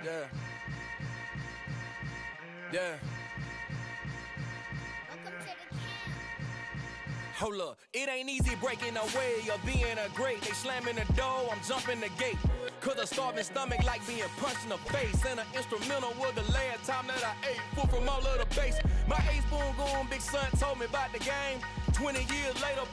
Yeah. Yeah. Hold up, it ain't easy breaking away or being a great. They slamming the door, I'm jumping the gate. Cause a starving stomach like being punched in the face. And an instrumental was the last time that I ate food from all of the base. My ace boom goon, big son told me about the game. 20 years later,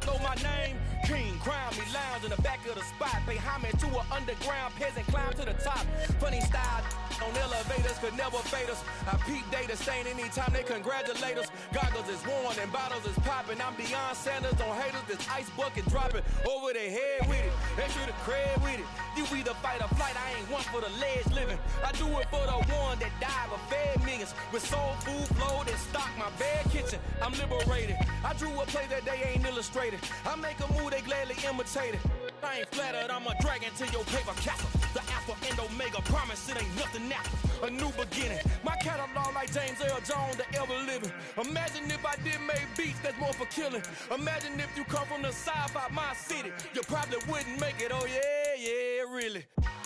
know my name. King, crown me, lounge in the back of the spot. Pay homage to an underground peasant, climb to the top. Funny style on elevators could never fade us. I peep data stain anytime they congratulate us. Goggles is worn and bottles is popping. I'm Deion Sanders on haters, this ice bucket dropping over their head with it. Extra the cred with it. You either fight or flight, I ain't one for the ledge living. I do it for the one that died but fed millions. With soul food flowed and stock my bad kitchen. I'm liberated. I drew a play that they ain't illustrated. I make a move, they gladly imitate it. I ain't flattered, I'm a dragon to your paper castle. The Alpha and Omega, promise it ain't nothing after. A new beginning. My catalog like James Earl Jones, the ever living. Imagine if I did make beats that's more for killing. Imagine if you come from the south out my city. You probably wouldn't make it, oh yeah, really.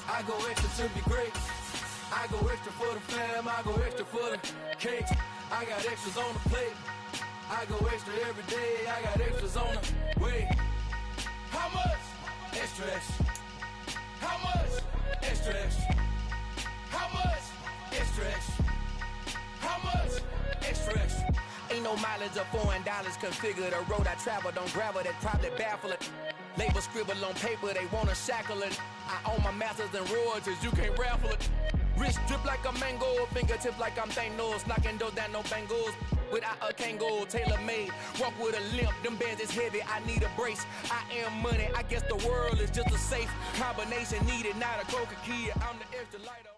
I go extra to be great. I go extra for the fam, I go extra for the cake. I got extras on the plate. I go extra every day, I got extras on the way. How much? Extra, extra. How much? Extra, extra. How much? Extra, extra. How much? Extra, extra. Ain't no mileage of $4 configure the road I travel. Don't gravel that probably baffle it. Label scribble on paper, they wanna shackle it. I own my masters and royalties, you can't raffle it. Wrist drip like a mango, fingertip like I'm Thanos. Knocking doors down, no bangles. Without a Kango, tailor-made. Walk with a limp, them bands is heavy, I need a brace. I am money, I guess the world is just a safe combination needed, not a coca key. I'm the extra lighter.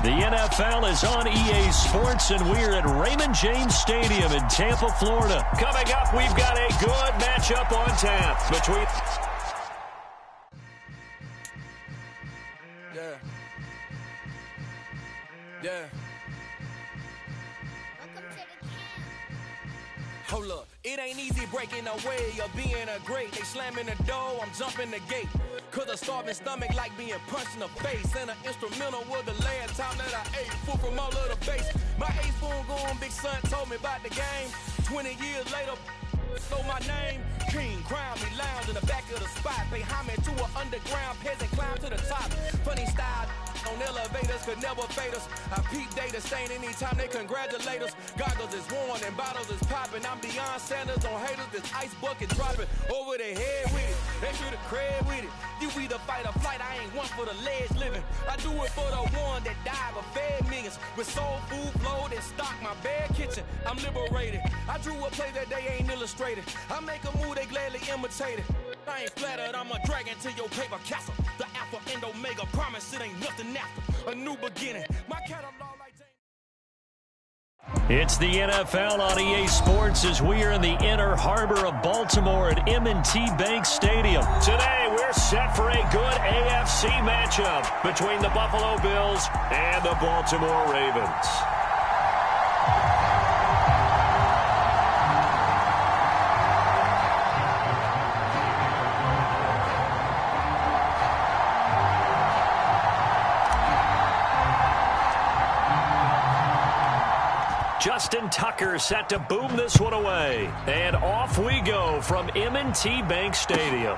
The NFL is on EA Sports, and we're at Raymond James Stadium in Tampa, Florida. Coming up, we've got a good matchup on tap between... Yeah. Yeah. Hold up, it ain't easy breaking away or being a great. They slamming the door, I'm jumping the gate. Cause a starving stomach like being punched in the face. And an instrumental was the last time that I ate food from all of the base. My ace boom goon, big son told me about the game. 20 years later, know my name. King, crown me, lounge in the back of the spot. Pay homage to an underground peasant, climb to the top. Funny style on elevators could never fade us. I peep data stain anytime they congratulate us. Goggles is worn and bottles is popping. I'm Deion Sanders on haters, this ice bucket dropping over their head with it. They should have cred with it. You either fight or flight, I ain't one for the ledge living. I do it for the one that died but fed millions. With soul food flowed and stock my bad kitchen. I'm liberated. I drew a play that they ain't illustrated. I make a move, they gladly imitate it. I ain't flattered, I'm a dragon to your paper castle. The Alpha and Omega, promise it ain't nothing after. A new beginning. My catalog like It's the NFL on EA Sports as we are in the inner harbor of Baltimore at M&T Bank Stadium. Today, we're set for a good AFC matchup between the Buffalo Bills and the Baltimore Ravens. Justin Tucker set to boom this one away. And off we go from M&T Bank Stadium.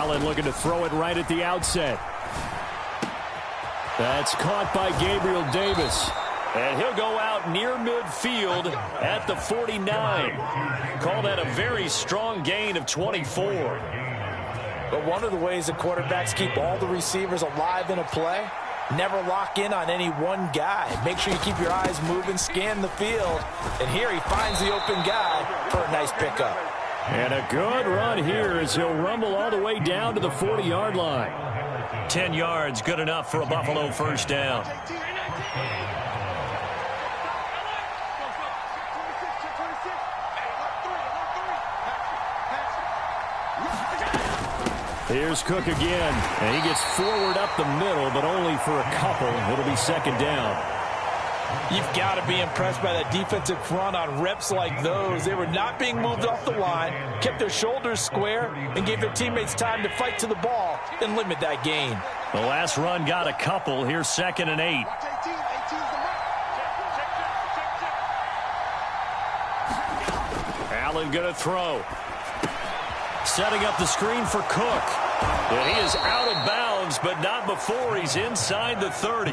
Allen looking to throw it right at the outset. That's caught by Gabriel Davis. And he'll go out near midfield at the 49. Call that a very strong gain of 24. But one of the ways that quarterbacks keep all the receivers alive in a play, never lock in on any one guy. Make sure you keep your eyes moving, scan the field. And here he finds the open guy for a nice pickup. And a good run here as he'll rumble all the way down to the 40-yard line. 10 yards, good enough for a Buffalo first down. Here's Cook again, and he gets forward up the middle, but only for a couple. It'll be second down. You've got to be impressed by that defensive front on reps like those. They were not being moved off the line, kept their shoulders square, and gave their teammates time to fight to the ball and limit that gain. The last run got a couple. Here's 2nd and 8. Allen going to throw. Setting up the screen for Cook. And he is out of bounds, but not before he's inside the 30.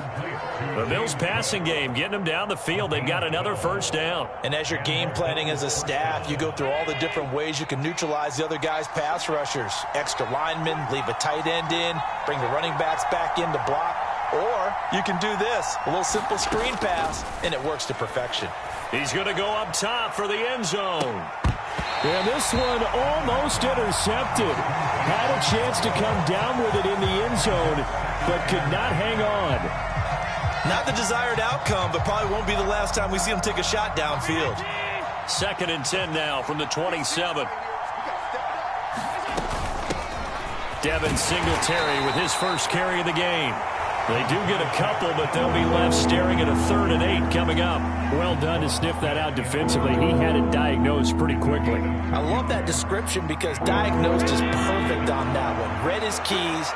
The Bills passing game getting them down the field. They've got another first down. And as you're game planning as a staff, you go through all the different ways you can neutralize the other guy's pass rushers. Extra linemen, leave a tight end in, bring the running backs back in to block. Or you can do this, a little simple screen pass, and it works to perfection. He's going to go up top for the end zone. And this one almost intercepted. Had a chance to come down with it in the end zone, but could not hang on. Not the desired outcome, but probably won't be the last time we see him take a shot downfield. 2nd and 10 now from the 27. Devin Singletary with his first carry of the game. They do get a couple, but they'll be left staring at a 3rd and 8 coming up. Well done to sniff that out defensively. He had it diagnosed pretty quickly. I love that description because diagnosed is perfect on that one. Read his keys,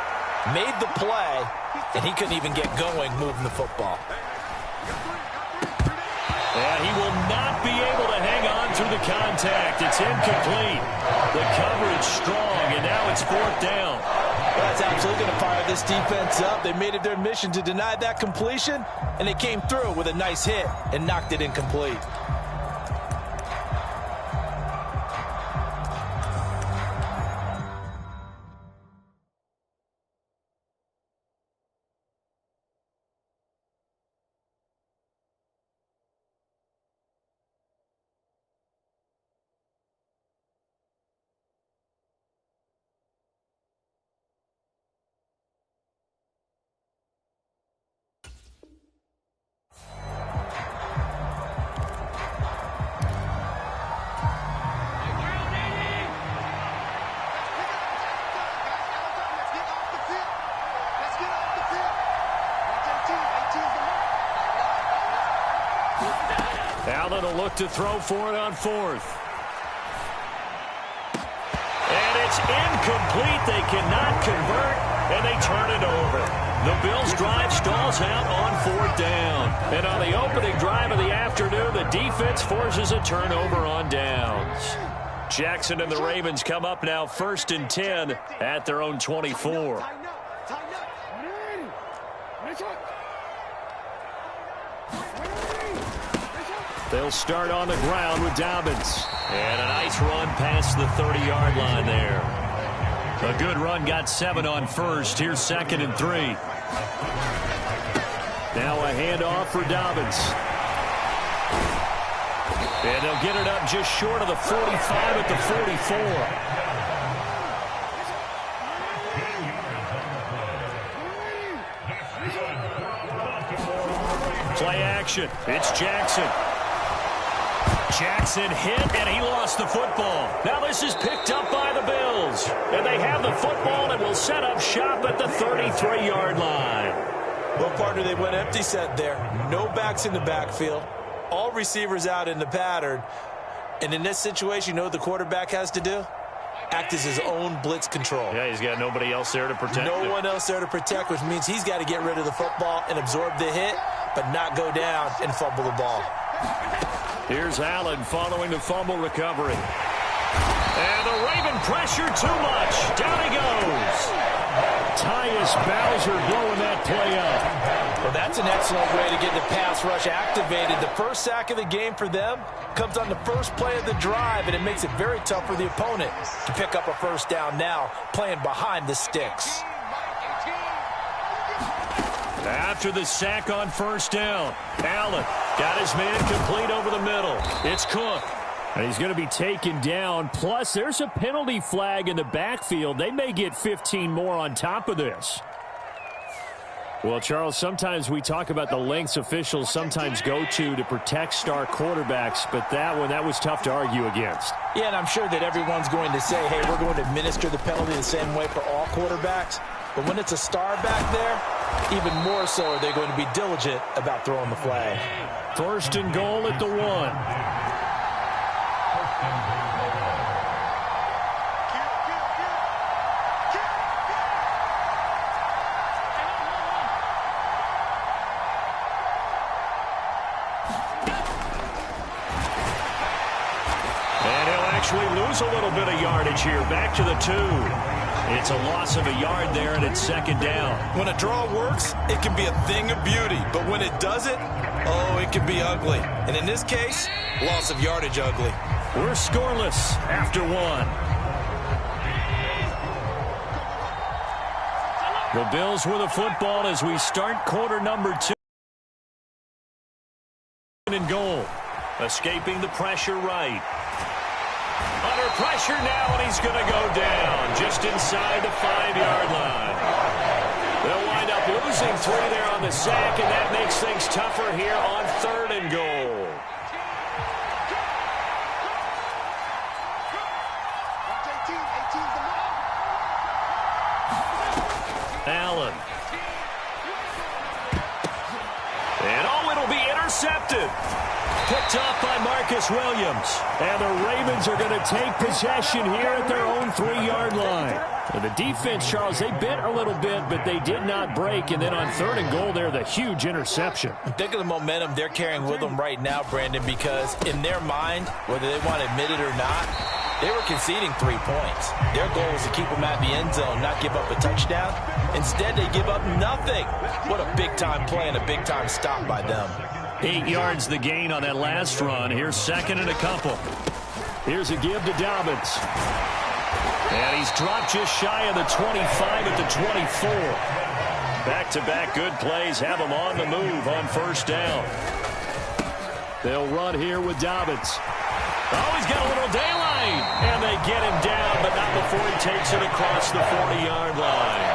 made the play, and he couldn't even get going moving the football. And he will not be able to hang on through the contact. It's incomplete. The coverage strong, and now it's 4th down. That's absolutely going to fire this defense up. They made it their mission to deny that completion, and they came through with a nice hit and knocked it incomplete. Allen will look to throw for it on 4th. And it's incomplete. They cannot convert, and they turn it over. The Bills drive stalls out on 4th down. And on the opening drive of the afternoon, the defense forces a turnover on downs. Jackson and the Ravens come up now 1st and 10 at their own 24. They'll start on the ground with Dobbins. And a nice run past the 30-yard line there. A good run, got 7 on 1st. Here's 2nd and 3. Now a handoff for Dobbins. And they'll get it up just short of the 45 at the 44. Play action. It's Jackson. Jackson hit, and he lost the football. Now this is picked up by the Bills. And they have the football and will set up shop at the 33-yard line. Well, partner, they went empty set there. No backs in the backfield. All receivers out in the pattern. And in this situation, you know what the quarterback has to do? Act as his own blitz control. Yeah, he's got nobody else there to protect him. No one else there to protect, which means he's got to get rid of the football and absorb the hit, but not go down and fumble the ball. Here's Allen following the fumble recovery. And the Raven pressure too much. Down he goes. Tyus Bowser blowing that play up. Well, that's an excellent way to get the pass rush activated. The first sack of the game for them comes on the first play of the drive, and it makes it very tough for the opponent to pick up a first down now, playing behind the sticks. After the sack on first down, Allen got his man complete over the middle. It's Cook. And he's going to be taken down. Plus, there's a penalty flag in the backfield. They may get 15 more on top of this. Well, Charles, sometimes we talk about the lengths officials sometimes go to protect star quarterbacks, but that was tough to argue against. Yeah, and I'm sure that everyone's going to say, hey, we're going to administer the penalty the same way for all quarterbacks. But when it's a star back there, even more so are they going to be diligent about throwing the flag. First and goal at the 1. Lose a little bit of yardage here. Back to the 2. It's a loss of a yard there, and it's second down. When a draw works, it can be a thing of beauty. But when it doesn't, oh, it can be ugly. And in this case, loss of yardage ugly. We're scoreless after 1. The Bills with the football as we start quarter number 2. And goal. Escaping the pressure right. Under pressure now, and he's going to go down just inside the 5-yard line. They'll wind up losing 3 there on the sack, and that makes things tougher here on 3rd and goal. Allen. And it'll be intercepted. Picked off by Marcus Williams. And the Ravens are going to take possession here at their own 3-yard line. And the defense, Charles, they bit a little bit, but they did not break. And then on 3rd and goal there, the huge interception. Think of the momentum they're carrying with them right now, Brandon, because in their mind, whether they want to admit it or not, they were conceding 3 points. Their goal was to keep them at the end zone, not give up a touchdown. Instead, they give up nothing. What a big-time play and a big-time stop by them. 8 yards the gain on that last run. Here's second and a couple. Here's a give to Dobbins. And he's dropped just shy of the 25 at the 24. Back-to-back good plays have him on the move on first down. They'll run here with Dobbins. Oh, he's got a little daylight. And they get him down, but not before he takes it across the 40-yard line.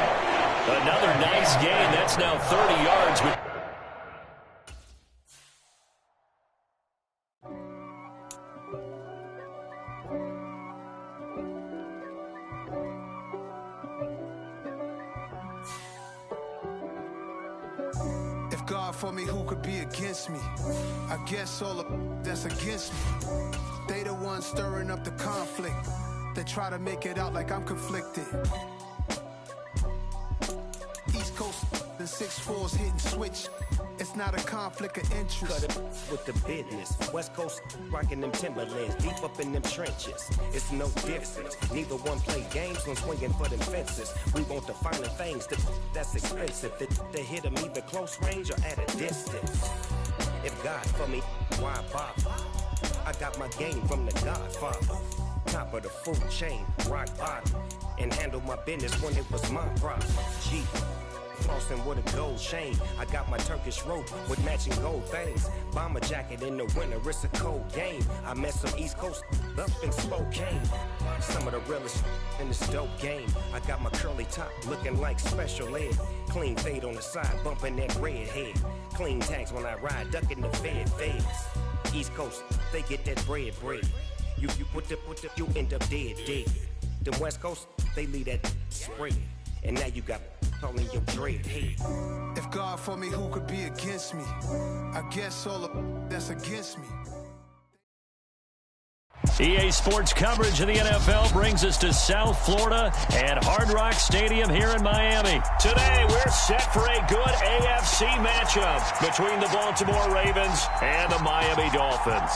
Another nice gain. That's now 30 yards. If God for me, who could be against me? I guess all of that's against me. They the ones stirring up the conflict. They try to make it out like I'm conflicted. East Coast and 6'4's hitting switch. It's not a conflict of interest. Cut it with the business. West Coast rocking them Timberlands, deep up in them trenches. It's no difference. Neither one play games when swinging for them fences. We want the finer things that's expensive. They hit them either close range or at a distance. If God for me, why bother? I got my game from the Godfather. Top of the food chain, rock bottom. And handle my business when it was my problem. G. Flossing with a gold chain. I got my Turkish rope with matching gold things. Bomber jacket in the winter, it's a cold game. I met some East Coast up in Spokane. Some of the realest in this dope game. I got my curly top looking like special ed. Clean fade on the side, bumping that red head. Clean tags when I ride, ducking the feds. East Coast, they get that bread. You put the, you end up dead. Them West Coast, they leave that spread. And now you got all in your dread head. If God for me, who could be against me? I guess all of that's against me. EA Sports coverage of the NFL brings us to South Florida at Hard Rock Stadium here in Miami. Today, we're set for a good AFC matchup between the Baltimore Ravens and the Miami Dolphins.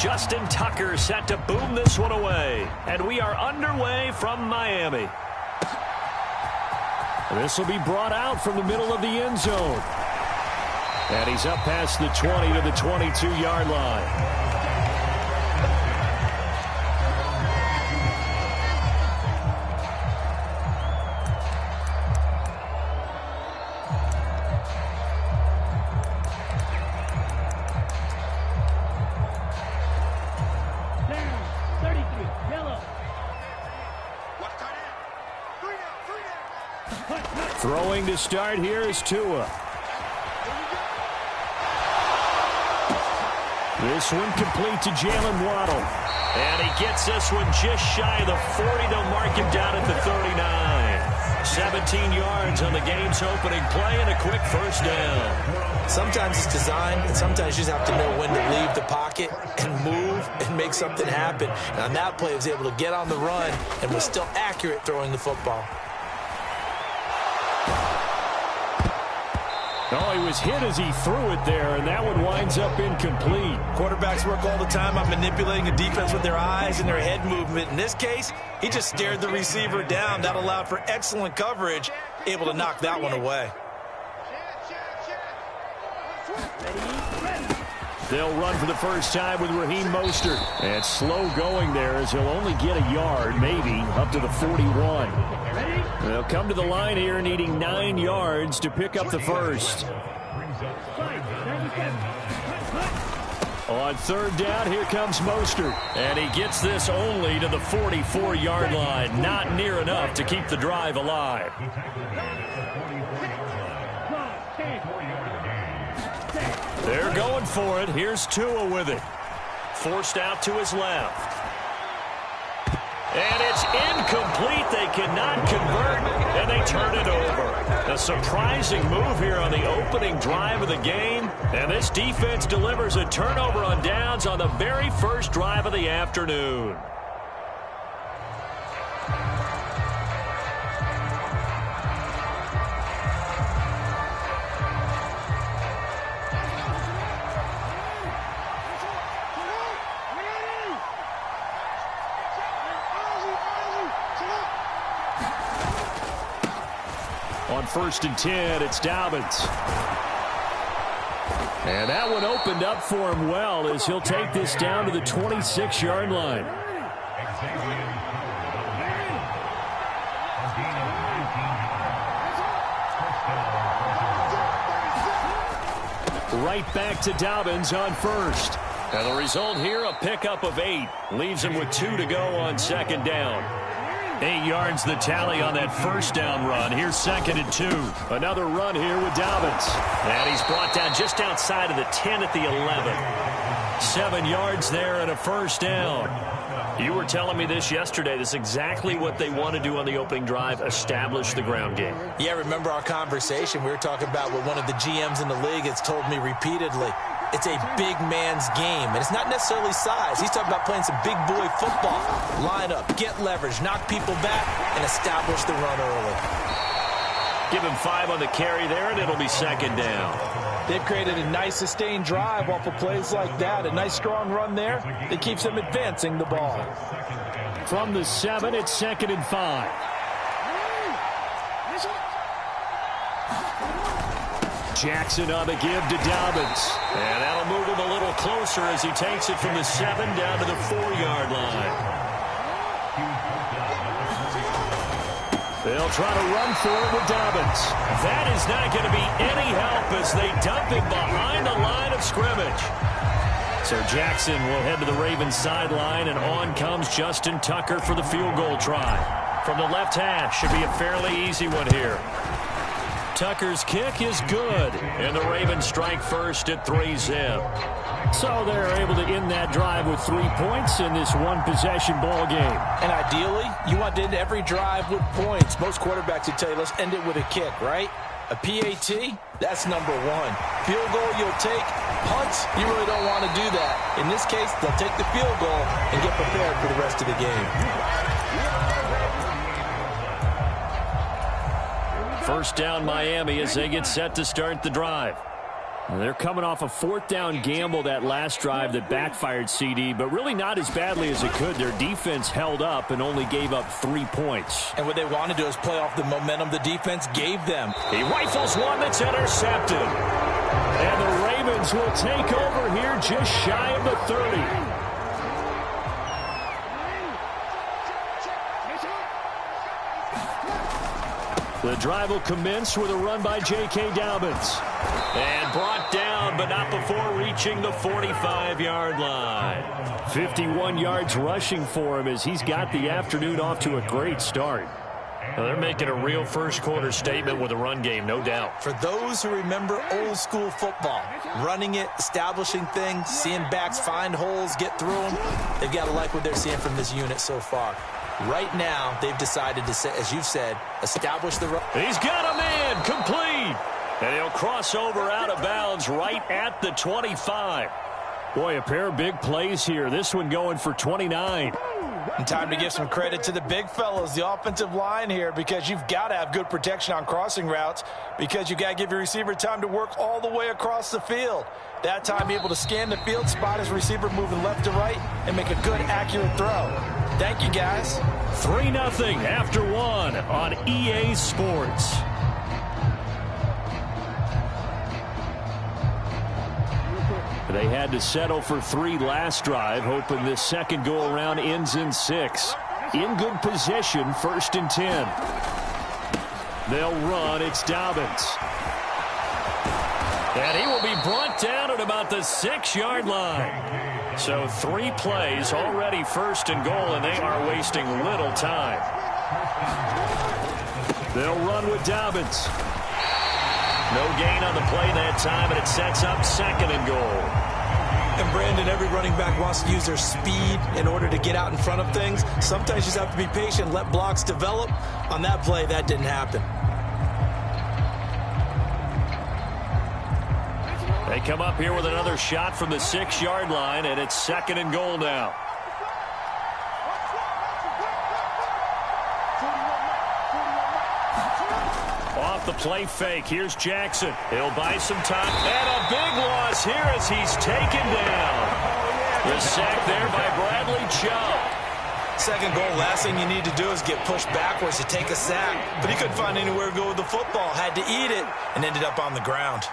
Justin Tucker set to boom this one away. And we are underway from Miami. This will be brought out from the middle of the end zone. And he's up past the 20 to the 22-yard line. Throwing to start here is Tua. This one complete to Jalen Waddle. And he gets this one just shy of the 40. They'll mark him down at the 39. 17 yards on the game's opening play and a quick first down. Sometimes it's designed, and sometimes you just have to know when to leave the pocket and move and make something happen. And on that play, he was able to get on the run and was still accurate throwing the football. Oh, he was hit as he threw it there, and that one winds up incomplete. Quarterbacks work all the time on manipulating a defense with their eyes and their head movement. In this case, he just stared the receiver down. That allowed for excellent coverage, able to knock that one away. They'll run for the first time with Raheem Mostert. And slow going there as he'll only get a yard, maybe, up to the 41. They'll come to the line here needing 9 yards to pick up the first. On third down, here comes Mostert. And he gets this only to the 44-yard line. Not near enough to keep the drive alive. They're going for it. Here's Tua with it. Forced out to his left. And it's incomplete. They cannot convert, and they turn it over. A surprising move here on the opening drive of the game. And this defense delivers a turnover on downs on the very first drive of the afternoon. On 1st and 10, it's Dobbins. And that one opened up for him well as he'll take this down to the 26-yard line. Right back to Dobbins on 1st. And the result here, a pickup of 8. Leaves him with 2 to go on 2nd down. 8 yards the tally on that first down run. Here's 2nd and 2. Another run here with Dobbins. And he's brought down just outside of the 10 at the 11. 7 yards there and a first down. You were telling me this yesterday. This is exactly what they want to do on the opening drive, establish the ground game. Yeah, remember our conversation. We were talking about what one of the GMs in the league has told me repeatedly. It's a big man's game, and it's not necessarily size. He's talking about playing some big boy football. Line up, get leverage, knock people back, and establish the run early. Give him 5 on the carry there, and it'll be 2nd down. They've created a nice sustained drive off of plays like that. A nice strong run there that keeps them advancing the ball. From the 7, it's 2nd and 5. Jackson on the give to Dobbins. And that'll move him a little closer as he takes it from the 7 down to the 4-yard line. They'll try to run for it with Dobbins. That is not going to be any help as they dump him behind the line of scrimmage. So Jackson will head to the Ravens sideline, and on comes Justin Tucker for the field goal try. From the left hash, should be a fairly easy one here. Tucker's kick is good, and the Ravens strike first at 3-zip. So they're able to end that drive with 3 points in this one-possession ball game. And ideally, you want to end every drive with points. Most quarterbacks would tell you, let's end it with a kick, right? A PAT, that's number 1. Field goal you'll take. Punts, you really don't want to do that. In this case, they'll take the field goal and get prepared for the rest of the game. First down Miami as they get set to start the drive. They're coming off a fourth down gamble that last drive that backfired, CD, but really not as badly as it could. Their defense held up and only gave up 3 points. And what they want to do is play off the momentum the defense gave them. He rifles one that's intercepted. And the Ravens will take over here just shy of the 30. The drive will commence with a run by J.K. Dobbins. And brought down, but not before reaching the 45-yard line. 51 yards rushing for him as he's got the afternoon off to a great start. Well, they're making a real first-quarter statement with a run game, no doubt. For those who remember old-school football, running it, establishing things, seeing backs find holes, get through them, they've got to like what they're seeing from this unit so far. Right now, they've decided to, as you've said, establish the run. He's got a man, complete. And he'll cross over out of bounds right at the 25. Boy, a pair of big plays here. This one going for 29. And time to give some credit to the big fellows, the offensive line here, because you've got to have good protection on crossing routes because you've got to give your receiver time to work all the way across the field. That time, be able to scan the field, spot his receiver moving left to right, and make a good, accurate throw. Thank you, guys. 3-0 after one on EA Sports. They had to settle for 3 last drive, hoping this second go-around ends in 6. In good position, 1st and 10. They'll run. It's Dobbins. And he will be brought down at about the 6-yard line. So 3 plays, already 1st and goal, and they are wasting little time. They'll run with Dobbins. No gain on the play that time, and it sets up 2nd and goal. And Brandon, every running back wants to use their speed in order to get out in front of things. Sometimes you just have to be patient, let blocks develop. On that play, that didn't happen. They come up here with another shot from the 6-yard line, and it's 2nd and goal now. Off the play fake, here's Jackson. He'll buy some time, and a big loss here as he's taken down. The sack there by Bradley Chubb. 2nd goal, last thing you need to do is get pushed backwards to take a sack. But he couldn't find anywhere to go with the football, had to eat it, and ended up on the ground.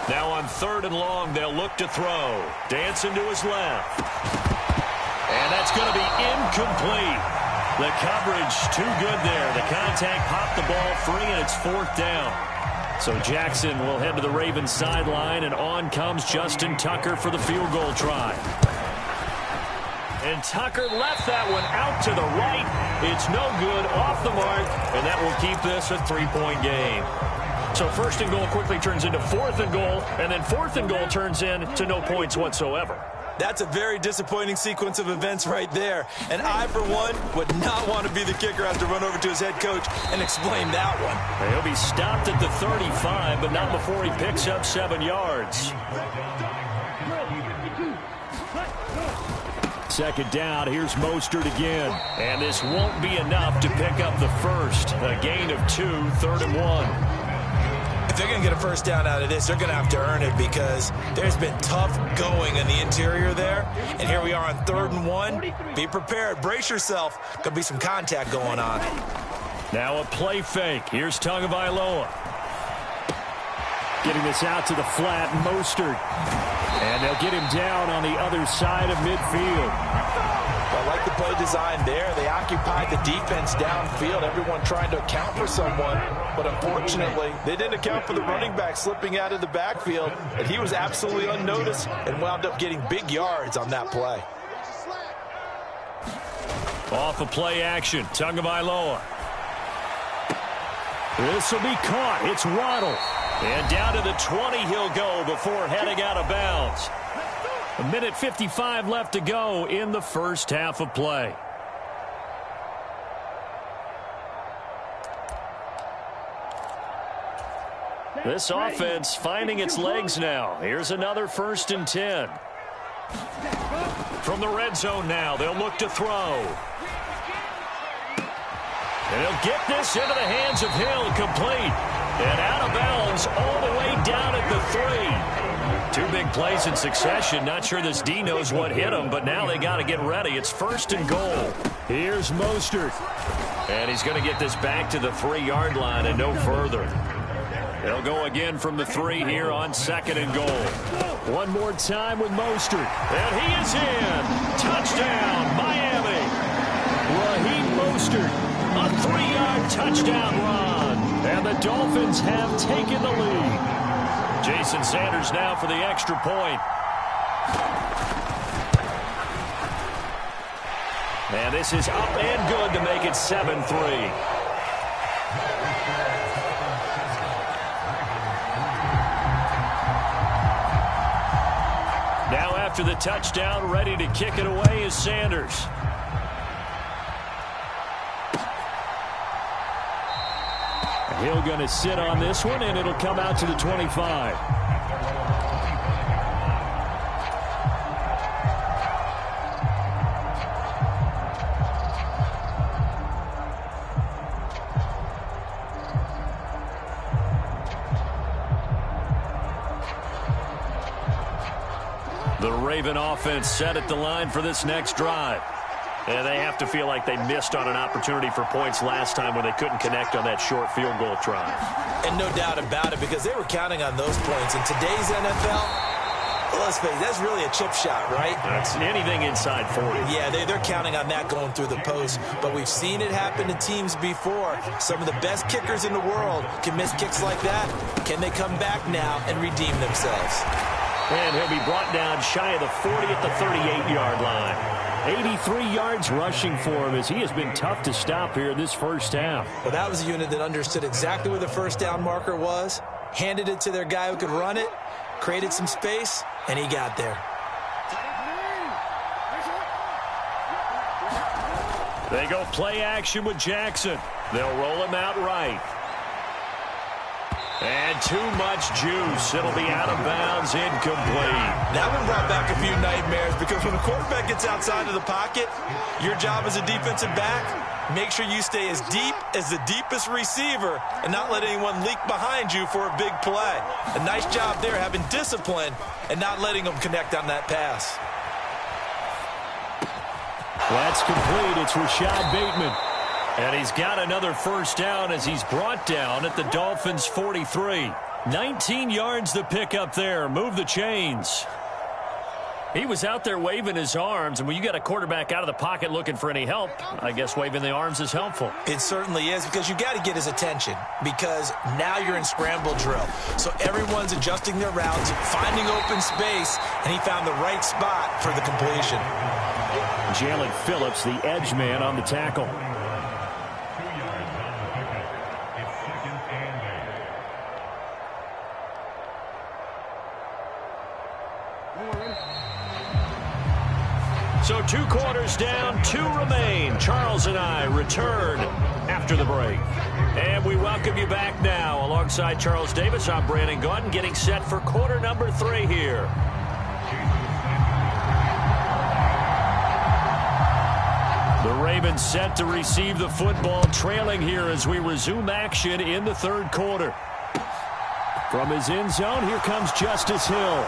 Now on 3rd and long, they'll look to throw. Dancing to his left. And that's going to be incomplete. The coverage too good there. The contact popped the ball free, and it's 4th down. So Jackson will head to the Ravens sideline, and on comes Justin Tucker for the field goal try. And Tucker left that one out to the right. It's no good, off the mark, and that will keep this a 3-point game. So 1st and goal quickly turns into 4th and goal, and then 4th and goal turns into no points whatsoever. That's a very disappointing sequence of events right there. And I, for one, would not want to be the kicker, have to run over to his head coach and explain that one. He'll be stopped at the 35, but not before he picks up 7 yards. 2nd down, here's Mostert again. And this won't be enough to pick up the first. A gain of 2, 3rd and 1. If they're going to get a first down out of this, they're going to have to earn it because there's been tough going in the interior there. And here we are on 3rd and 1. Be prepared. Brace yourself. Could be some contact going on. Now a play fake. Here's Tagovailoa. Getting this out to the flat, Mostert. And they'll get him down on the other side of midfield. I like the play design there. They occupied the defense downfield, everyone trying to account for someone. But unfortunately, they didn't account for the running back slipping out of the backfield. And he was absolutely unnoticed and wound up getting big yards on that play. Off of play action, Tagovailoa. This will be caught. It's Waddle. And down to the 20 he'll go before heading out of bounds. 1:55 left to go in the first half of play. This offense finding its legs now. Here's another 1st and 10. From the red zone now, they'll look to throw. And he'll get this into the hands of Hill, complete. And out of bounds all the way down at the 3. 2 big plays in succession. Not sure this D knows what hit him, but now they got to get ready. It's 1st and goal. Here's Mostert. And he's going to get this back to the 3-yard line and no further. They'll go again from the 3 here on 2nd and goal. One more time with Mostert. And he is in. Touchdown, Miami. Raheem Mostert. A 3-yard touchdown run. And the Dolphins have taken the lead. Jason Sanders now for the extra point. And this is up and good to make it 7-3. Now after the touchdown, ready to kick it away is Sanders. Hill going to sit on this one, and it'll come out to the 25. The Raven offense set at the line for this next drive. And they have to feel like they missed on an opportunity for points last time when they couldn't connect on that short field goal try. And no doubt about it, because they were counting on those points. In today's NFL, well, let's face it, that's really a chip shot, right? That's anything inside 40. Yeah, they're counting on that going through the post. But we've seen it happen to teams before. Some of the best kickers in the world can miss kicks like that. Can they come back now and redeem themselves? And he'll be brought down shy of the 40 at the 38-yard line. 83 yards rushing for him as he has been tough to stop here in this first half. Well, that was a unit that understood exactly where the first down marker was, handed it to their guy who could run it, created some space, and he got there. They go play action with Jackson. They'll roll him out right. And too much juice. It'll be out of bounds, incomplete. That one brought back a few nightmares because when a quarterback gets outside of the pocket, your job as a defensive back, make sure you stay as deep as the deepest receiver and not let anyone leak behind you for a big play. A nice job there having discipline and not letting them connect on that pass. That's complete. It's Rashad Bateman. And he's got another first down as he's brought down at the Dolphins' 43. 19 yards to pick up there. Move the chains. He was out there waving his arms, and when you got a quarterback out of the pocket looking for any help, I guess waving the arms is helpful. It certainly is, because you got to get his attention, because now you're in scramble drill. So everyone's adjusting their routes, finding open space, and he found the right spot for the completion. Jalen Phillips, the edge man on the tackle. So 2 quarters down, 2 remain. Charles and I return after the break. And we welcome you back now. Alongside Charles Davis, I'm Brandon Gaudin, getting set for quarter number 3 here. The Ravens set to receive the football, trailing here as we resume action in the 3rd quarter. From his end zone, here comes Justice Hill.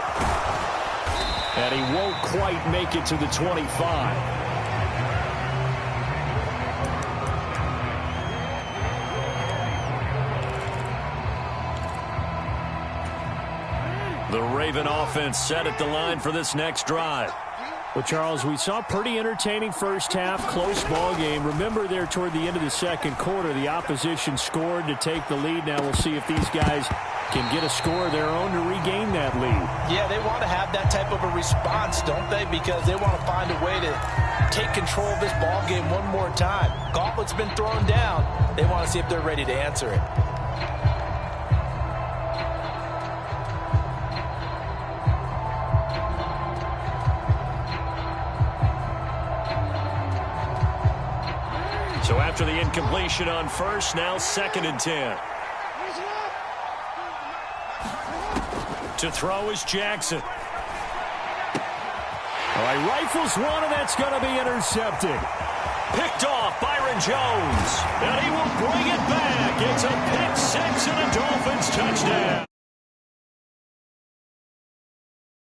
And he won't quite make it to the 25. The Raven offense set at the line for this next drive. Well, Charles, we saw a pretty entertaining first half, close ball game. Remember there toward the end of the 2nd quarter, the opposition scored to take the lead. Now we'll see if these guys can get a score of their own to regain that lead. Yeah, they want to have that type of a response, don't they? Because they want to find a way to take control of this ball game one more time. Gauntlet's been thrown down. They want to see if they're ready to answer it. So after the incompletion on first, now 2nd and 10. To throw is Jackson. All right, rifles one, and that's going to be intercepted. Picked off, Byron Jones. And he will bring it back. It's a